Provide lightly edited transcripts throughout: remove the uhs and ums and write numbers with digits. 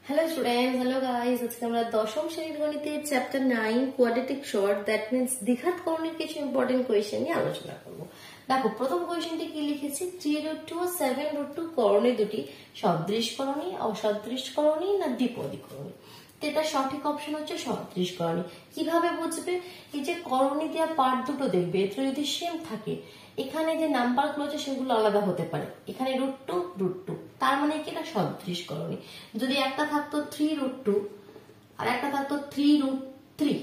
Hello students, hello guys. আজকে আমরা দশম শ্রেণীর গণিতের chapter 9 quadratic short that means দ্বিঘাত করণের কিছু ইম্পর্টেন্ট কোয়েশ্চেন নিয়ে আলোচনা করব। দেখো প্রথম কোয়েশ্চেনটি কি লিখেছি 3√2 ও 7√2 করণের দুটি সদৃশ করণী, অসদৃশ করণী না দ্বিপদী করণী। তো এটা সঠিক অপশন হচ্ছে সদৃশ করণী। কিভাবে বুঝবে? এই যে করণী দেওয়া পার্ট দুটো দেখবে এটা যদি সেম থাকে এখানে যে নাম্বারগুলো আছে সেগুলো আলাদা হতে পারে। এখানে √2 তার মানে কি এটা সদৃশ করণী। যদি একটা থাকতো 3√2 আর একটা থাকতো 3√3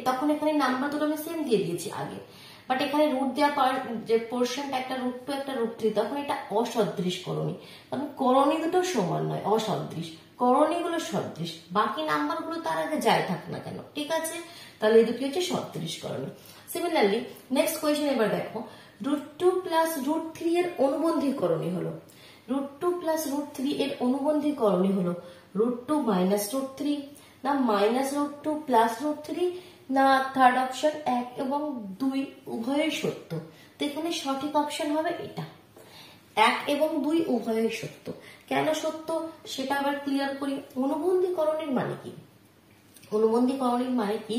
তখন এখানে নাম্বার দুটো আমি সেম দিয়ে দিয়েছি আগে, বাট এখানে রুট দেওয়া যে পোর্শনটা একটা √2 একটা √3 তখন এটা অসদৃশ করণী। তখন করণী দুটো সমান নয়, অসদৃশ। করণীগুলো সদৃশ, বাকি নাম্বারগুলো তার আগে যাই থাক না কেন, ঠিক আছে? তাহলে এই দুটি হচ্ছে সদৃশ করণী। সিমিলারলি নেক্সট কোয়েশ্চেন এবার দেখো √2 + √3 এর অনুবন্ধী করণী হলো √2 + √3 এর অনুবন্ধী করণী হলো √2 - √3 না -√2 + √3 না থার্ড অপশন 1 এবং 2 উভয়ই সত্য। তো এখানে সঠিক অপশন হবে এটা, 1 এবং 2 উভয়ই সত্য। কেন সত্য সেটা আবার ক্লিয়ার করি। অনুবন্ধী করণীর মানে কি? অনুবন্ধী করণীর মানে কি,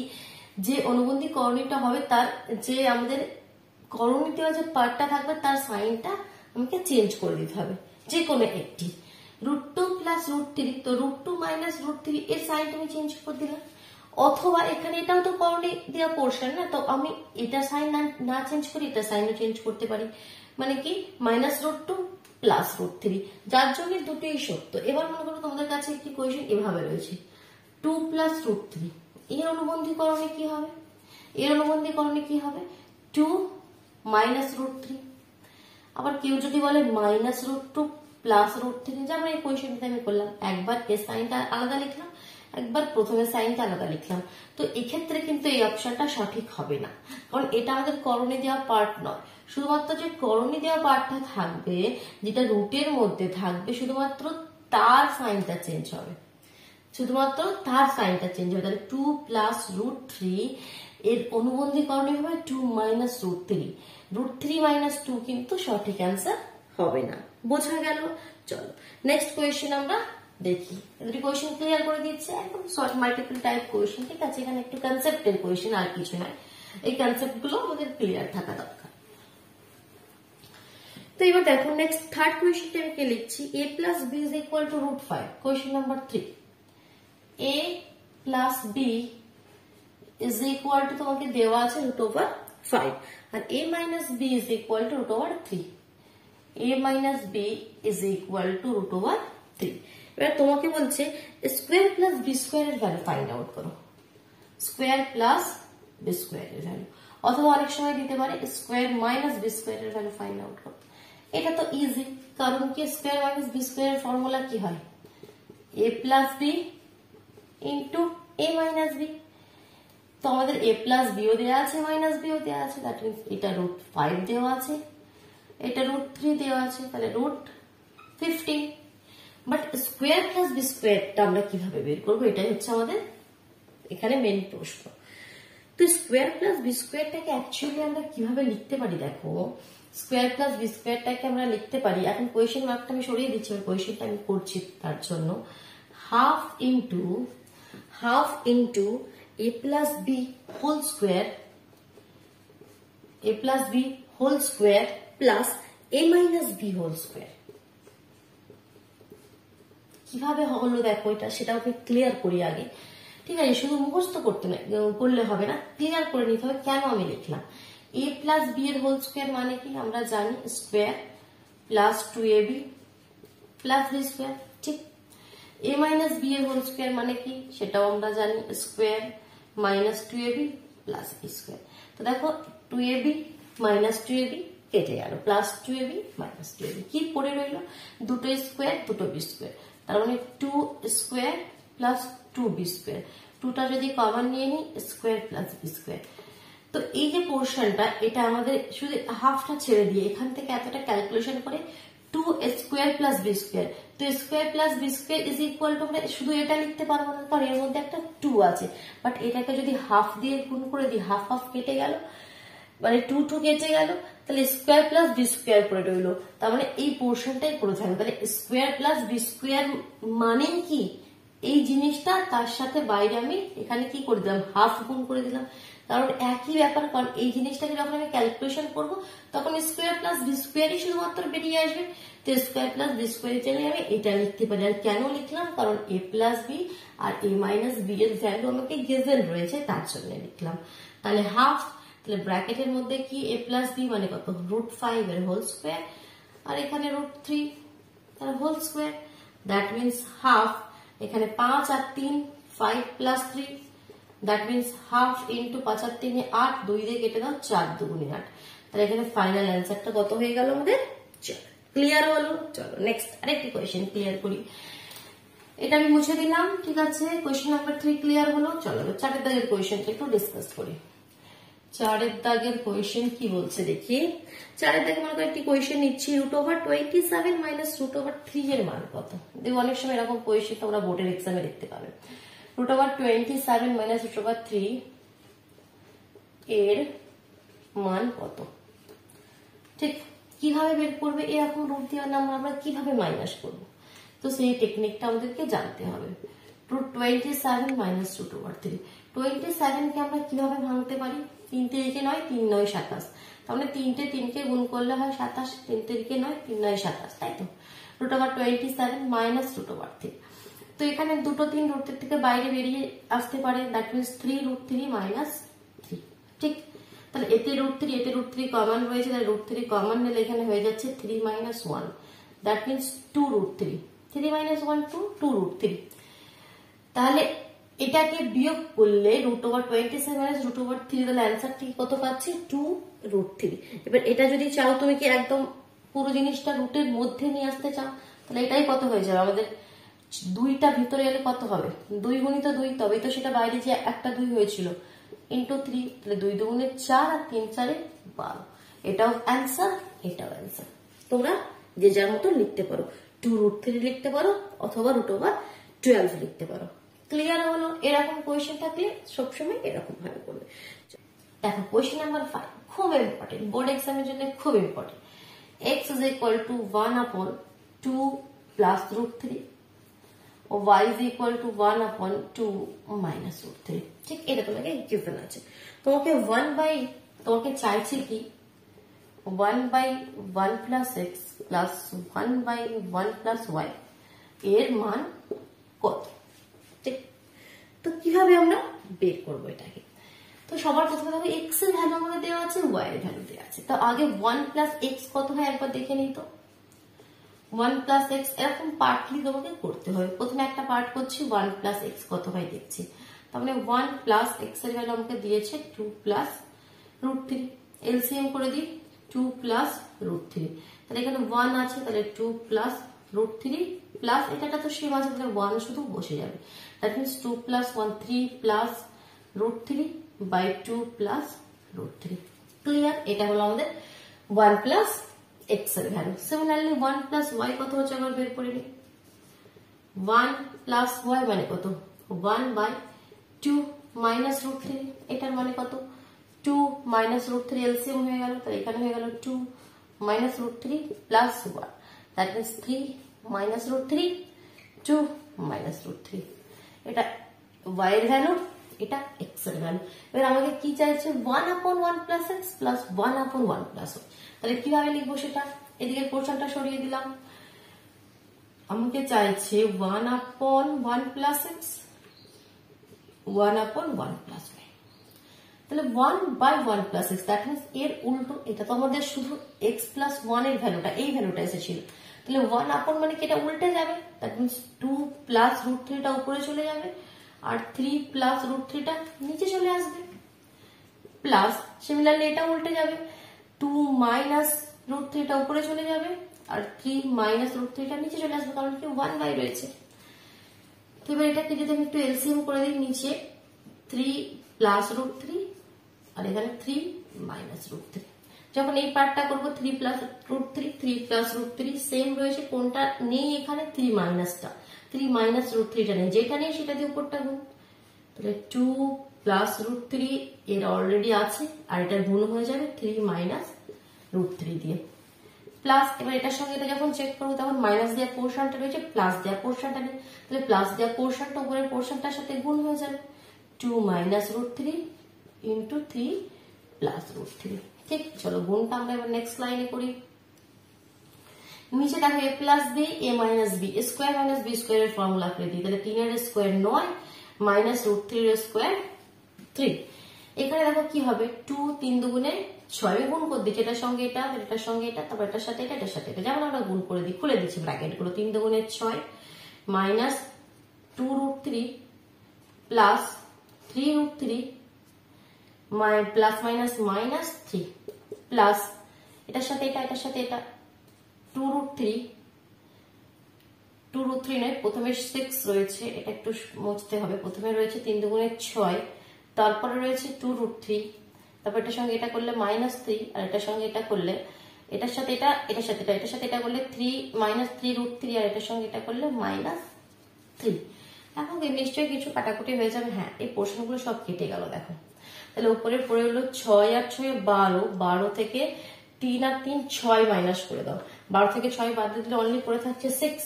যে অনুবন্ধী করণীটা হবে তার যে আমাদের করণী দেওয়া যে পার্টটা থাকবে তার সাইনটা আমাকে চেঞ্জ করে দিতে হবে যে কোনো একটি। √2 + √3 তো √2 - √3 এর সাইনটা আমি চেঞ্জ করে দিলাম। অথবা এখানে এটাও তো করণী দেওয়া পোর্শন না, তো আমি এটা সাইন না চেঞ্জ করি এটা সাইনও চেঞ্জ করতে পারি। মানে কি -√2 + √3, যার জন্য দুটোই সত্য। এবার মনে করো তোমাদের কাছে একটি কোয়েশ্চেন এভাবে রয়েছে 2 + √3 এর অনুবন্ধী করণী কি হবে? এর অনুবন্ধী করণী কি হবে 2 - √3। আবার কেউ যদি বলে -√2 + √3, যেমন এই কোয়েশ্চেনটা আমি করলাম, একবার এর সাইনটা আলাদা লিখলাম, একবার প্রথমে সাইনটা আলাদা লিখলাম। তো এক্ষেত্রে কিন্তু এই অপশনটা সঠিক হবে না, কারণ এটা আমাদের করণী দেওয়া পার্ট নয়। শুধুমাত্র যে করণী দেওয়া পার্টটা থাকবে যেটা রুটের মধ্যে থাকবে শুধুমাত্র তার সাইনটা চেঞ্জ হবে, শুধুমাত্র তার সাইনটা চেঞ্জ হবে। তাহলে 2 + √3 এর অনুবন্ধী করণী হবে 2 - √3। √3 - 2 কিন্তু সঠিক অ্যান্সার হবে না। বোঝা গেল? চলো নেক্সট কোয়েশ্চেন আমরা দেখি। দুটি কোয়েশ্চেন ক্লিয়ার করে দিচ্ছে, একদম শর্ট মাল্টিপল টাইপ কোয়েশ্চেন, ঠিক আছে? এখানে একটু কনসেপ্টের কোয়েশ্চেন আর কিছু নয়। এই কনসেপ্ট গুলো আমাদের ক্লিয়ার থাকা দরকার। তো এবার দেখো নেক্সট থার্ড কোয়েশ্চেনটা আমি লিখছি a + b = √5। Question number 3, a + b = তোমাকে দেওয়া আছে √5 আর a - b = √3। a - b = √3। এবার তোমাকে বলছে স্কয়ার + b স্কয়ার এর ভ্যালু ফাইন্ড আউট করো। স্কয়ার + b স্কয়ার এর ভ্যালু, অথবা অনেক সময় দিতে পারে স্কয়ার - b স্কয়ার এর ভ্যালু ফাইন্ড আউট করো। এটা তো ইজি, কারণ কি স্কয়ার - b স্কয়ার এর ফর্মুলা কি হয় a + b * a - b। তো আমাদের a + b ও দেওয়া আছে - b ও দেওয়া আছে, দ্যাট মিন্স এটা √5 দেওয়া আছে, এটা √3 দেওয়া আছে, তাহলে √15। বাট স্কয়ার + b স্কয়ারটা আমরা কিভাবে বের করবো, এটাই হচ্ছে আমাদের এখানে মেইন প্রশ্ন। তো স্কয়ার + b স্কয়ারটাকে অ্যাকচুয়ালি আমরা কিভাবে লিখতে পারি? দেখো স্কয়ার + b স্কয়ারটাকে আমরা লিখতে পারি, এখন কোয়েশ্চেন মার্কটা আমি সরিয়ে দিচ্ছি, কোয়েশ্চেনটা আমি করছি তার জন্য, half into a + b whole square, a + b whole square plus a - b whole square. কিভাবে হলো দেখো এটা, সেটাও আমি ক্লিয়ার করি আগে, ঠিক আছে? শুধু মুখস্থ করলে হবে না, ক্লিয়ার করে নিতে হবে কেন আমি লিখলাম। a + b এর হোল স্কয়ার মানে কি আমরা জানি, square plus 2ab + b square, ঠিক? a - b এর হোল স্কয়ার মানে কি সেটাও আমরা জানি, স্কয়ার - 2ab + b স্কয়ার। তো দেখো 2ab - 2ab কেটে গেল, প্লাস 2ab - 2ab, কি পড়ে রইল দুটো স্কয়ার দুটো b স্কয়ার, তার মানে 2 স্কয়ার প্লাস 2b স্কয়ার। 2টা যদি কমন নিয়ে নিই স্কয়ার প্লাস b স্কয়ার। তো এই যে পোর্শনটা এটা আমাদের শুধু হাফটা ছেড়ে দিয়ে এখান থেকে এতটা ক্যালকুলেশন করে 2 স্কয়ার প্লাস b স্কয়ার। তো স্কয়ার প্লাস b স্কয়ার = আমরা শুধু এটা লিখতে পারবো না, কারণ এর মধ্যে একটা 2 আছে। বাট এটাকে যদি হাফ দিয়ে গুণ করে দিই, হাফ হাফ কেটে গেল, মানে 2 কেটে গেল, তাহলে স্কয়ার প্লাস বি স্কয়ার পড়ে রইল। তার মানে এই পোর্শনটাই পড়ে থাকবে। তাহলে স্কয়ার প্লাস বি স্কয়ার মানে কি এই জিনিসটা তার সাথে বাইরে আমি এখানে কি করে দিলাম, হাফ গুণ করে দিলাম, কারণ একই ব্যাপার। কারণ এই জিনিসটাকে যখন আমি ক্যালকুলেশন করব তখন স্কোয়ার প্লাস বি স্কোয়ারই শুধুমাত্র বেরিয়ে আসবে। তো স্কোয়ার প্লাস বি স্কোয়ারের জন্য আমি এটা লিখতে পারি। আর কেন লিখলাম, কারণ এ প্লাস বি আর এ মাইনাস বি এর ভ্যালু আমাকে গিভেন রয়েছে তার জন্য লিখলাম। তাহলে হাফ, তাহলে ব্র্যাকেটের মধ্যে কি এ প্লাস বি মানে কত, √5 এর হোল স্কোয়ার, আর এখানে √3 তাহলে whole square. That means half, এখানে 5 আর 3 5 plus 3, that means half into 5 আর 3 8, 2 দিয়ে কেটে দাও, 4 2 8। তাহলে এখানে ফাইনাল অ্যান্সারটা কত হয়ে গেল আমাদের 4। ক্লিয়ার হলো? চলো নেক্সট আরেকটি কোয়েশ্চেন ক্লিয়ার করি। এটা আমি মুছে দিলাম, ঠিক আছে। কোয়েশ্চেন নাম্বার 3 ক্লিয়ার হলো। চলো 4 দাগের কোয়েশ্চেনটা একটু ডিসকাস করি। 4 দাগের কোয়েশ্চেন কি বলছে দেখি। 4 দাগে মনে করো একটি কোয়েশ্চেন নিচ্ছি, √27 মাইনাস √3 এর মান কত। দেখো অনেক সময় এরকম কোয়েশ্চেন তোমরা বোর্ডের এক্সামে দেখতে পাবে। √27 মাইনাস √3 এর মান কত, ঠিক কিভাবে বের করবে, এরকম রুট দেওয়ার নাম্বার আমরা কিভাবে মাইনাস করব, তো সেই টেকনিকটা আমাদেরকে জানতে হবে। √27 মাইনাস √3, 27 কে আমরা কিভাবে ভাঙতে পারি, 3 তিরিকে 9, 3 9 27, তাহলে 3 কে গুণ করলে হয় 27, 3 তিরিকে 9, 3 9 27, তাই তো। √27 মাইনাস √3, তো এখানে দুটো 3 √3 থেকে বাইরে বেরিয়ে আসতে পারে, দ্যাট মিনস 3√3 মাইনাস 3, ঠিক। তাহলে এতে √3 এতে √3 কমন রয়েছে, তাহলে √3 কমন নিলে এখানে হয়ে যাচ্ছে 3 মাইনাস 1, দ্যাট মিনস 2√3, 3 মাইনাস 1 2√3। তাহলে এটাকে বিয়োগ করলে √27 মাইনাস √3, তাহলে অ্যান্সার ঠিক কত পাচ্ছি 2√3। এবার এটা যদি চাও তুমি কি একদম পুরো জিনিসটা রুটের মধ্যে নিয়ে আসতে চাও, তাহলে এটাই কত হয়ে যাবে আমাদের, 2টা ভিতরে এলে কত হবে, 2 গুণিত 2, তবেই তো সেটা বাইরে যে একটা 2 হয়েছিল, ইন্টু 3, তাহলে 2 2 4 আর 3 4 12। এটাও অ্যান্সার, এটাও অ্যান্সার। তোমরা যে যার মতো লিখতে পারো, 2√3 লিখতে পারো অথবা √12 লিখতে পারো। ক্লিয়ার হলো? এরকম কোয়েশ্চেন থাকলে সবসময় এরকম ভাবে করবে। দেখো কোয়েশ্চেন নাম্বার 5 খুব ইম্পর্টেন্ট, বোর্ড এক্সামের জন্য খুব important. x is equal to 1/2 plus √3 ও y is equal to 1/2 minus √3, ঠিক এটা তোমাকে গিভেন আছে। তোমাকে চাইছে কি 1/1 plus x plus 1/1 plus y এর মান কত, ঠিক। তো কিভাবে আমরা বের করবো এটাকে, তো সবার প্রথমে দেখো x এর ভ্যালু আমাদের দেওয়া আছে, y এর ভ্যালু দেওয়া আছে। তো আগে 1 plus x কত হয় একবার দেখে নিই তো। 1 plus x এরকম পার্টলি তোমাকে করতে হবে। প্রথমে একটা পার্ট করছি, 1 plus x কত হয় দেখছি। তাহলে 1 plus x এর ভ্যালু আমাকে দিয়েছে 2 plus √3, এলসিএম করে দিই 2 plus √3, তাহলে এখানে 1 আছে, তাহলে 2 plus √3 প্লাস এটা তো সেম আছে, তাহলে 1 শুধু বসে যাবে। That means 2 plus 1 3 plus √3 by 2 plus √3। Clear? এটা হলো আমাদের 1 plus x এর ভ্যালু। সিমিলারলি 1 plus y কত হচ্ছে আবার বের করে নিই। 1 plus y মানে কত, 1/2 minus √3, এটার মানে কত 2 minus √3, এলসিএম হয়ে গেল, তাহলে এখানে হয়ে গেল 2 minus √3 plus 1, that means 3 minus √3, 2 minus √3। এটা y এর ভ্যালু, এটা x এর ভ্যালু। এবার আমাকে কি চাইছে 1/1 plus x plus 1/1 plus y, তাহলে কিভাবে লিখবো সেটা, এদিকে পোর্শনটা সরিয়ে দিলাম। আমাকে চাইছে 1/1 plus x 1/1 plus y, তাহলে 1/1 plus x, দ্যাট মিনস এর উল্টো। এটা তো আমাদের শুধু x plus 1 এর ভ্যালুটা, এই ভ্যালুটা এসেছিল, তাহলে 1/, মানে কি এটা উল্টে যাবে, দ্যাট মিনস 2 plus √3 টা উপরে চলে যাবে আর 3 plus √3 টা নিচে চলে আসবে, প্লাস সিমিলারলি এটা উল্টে যাবে, 2 minus √3 টা উপরে চলে যাবে আর 3 minus √3 টা নিচে চলে আসবে, কারণ কি 1 বাই রয়েছে। তো এবার এটাকে যদি আমি একটু এলসিএম করে দিই, নিচে 3 plus √3 আর এখানে 3 minus √3। যখন এই পার্টটা করবো 3 plus √3 3 plus √3 সেম রয়েছে, কোনটা নেই এখানে 3 মাইনাসটা, 3 minus √3 টা নেই, যেটা নেই সেটা দিয়ে উপরটা গুণ, তাহলে 2 plus √3 এর অলরেডি আছে আর এটা গুণ হয়ে যাবে 3 minus √3 দিয়ে, প্লাস, এবার এটার সঙ্গে এটা যখন চেক করবো তখন মাইনাস দেওয়ার পোর্শনটা রয়েছে, প্লাস দেওয়ার পোর্শনটা নেই, তাহলে প্লাস দেওয়ার পোর্শনটা উপরের পোর্শনটার সাথে গুণ হয়ে যাবে, 2 minus root 3 into 3 plus root 3। ঠিক, চলো গুণটা আমরা এবার নেক্সট লাইনে করি। নিচে দেখো A plus B A minus B square minus B স্কোয়ারের ফর্মুলা করে দিই, তাহলে 3 এর স্কোয়ার 9 মাইনাস রুট 3 এর স্কোয়ার 3। এখানে দেখো কি হবে, 2 3 দুগুণে 6 গুণ করে দিচ্ছি, এটার সঙ্গে এটা, এটার সঙ্গে এটা, তারপর এটার সাথে এটা, এটার সাথে এটা, যেমন আমরা গুণ করে দিই, খুলে দিচ্ছি ব্র্যাকেট গুলো, 3 দুগুণে 6 minus 2 root 3 plus 3 root 3 plus minus minus 3 plus এটার সাথে এটা, এটার সাথে এটা 2 রুট 3 নয়, প্রথমে 6 রয়েছে, এটা একটু মুছতে হবে, প্রথমে রয়েছে 3 দুগুণে 6, তারপরে রয়েছে 2 রুট 3, তারপর এটার সঙ্গে এটা করলে মাইনাস 3, আর এটার সঙ্গে এটা করলে, এটার সাথে এটা, এটার সাথে এটা, এটার সাথে এটা করলে 3 মাইনাস 3 রুট 3, আর এটার সঙ্গে এটা করলে মাইনাস 3। এখন নিশ্চয়ই কিছু কাটাকুটি হয়ে যাবে, হ্যাঁ এই পোর্শন গুলো সব কেটে গেল দেখো, তাহলে উপরে পড়ে হলো 6 আর 6 12, 12 থেকে 3 আর 3 6 মাইনাস করে দাও, 12 থেকে 6 বাদ দিলে অনলি পড়ে থাকছে 6,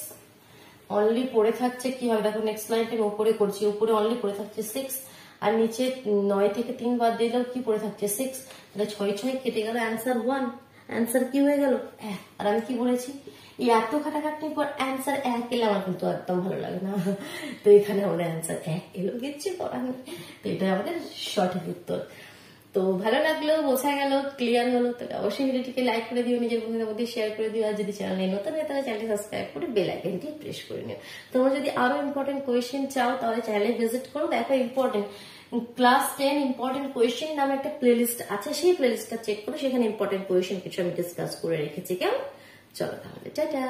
অনলি পড়ে থাকছে কি হবে দেখো, নেক্সট লাইনটা উপরে করছি, উপরে অনলি পড়ে থাকছে 6, আর নিচে 9 থেকে 3 বাদ দিলেও কি পড়ে থাকছে 6, তাহলে 6 6 কেটে গেল, অ্যান্সার 1। অ্যান্সার কি হয়ে গেল 1। আর আমি কি বলেছি, এই এত খাটাখাটির পর অ্যান্সার 1 এলে আমার কিন্তু একদম ভালো লাগে না, তো এখানে আমাদের অ্যান্সার 1 এলো, কিচ্ছু করার নেই, তো এটা আমাদের সঠিক উত্তর। তো ভালো লাগলো, বোঝা গেল, ক্লিয়ার হলো, তাহলে অবশ্যই ভিডিওটিকে লাইক করে দিও, নিজের বন্ধুদের মধ্যে শেয়ার করে দিও, আর যদি চ্যানেলে নতুন হয় তাহলে চ্যানেলটি সাবস্ক্রাইব করে বেল আইকনটি প্রেস করে নিও। তোমরা যদি আরো ইম্পর্টেন্ট কোয়েশ্চেন চাও তাহলে চ্যানেলে ভিজিট করো, দেখো ইম্পর্টেন্ট ক্লাস 10 ইম্পর্টেন্ট কোয়েশ্চেন নামে একটা প্লেলিস্ট আছে, সেই প্লেলিস্টটা চেক করো, সেখানে ইম্পর্টেন্ট কোয়েশ্চেন কিছু আমি ডিসকাস করে রেখেছি। কেমন, চলো তাহলে টাটা।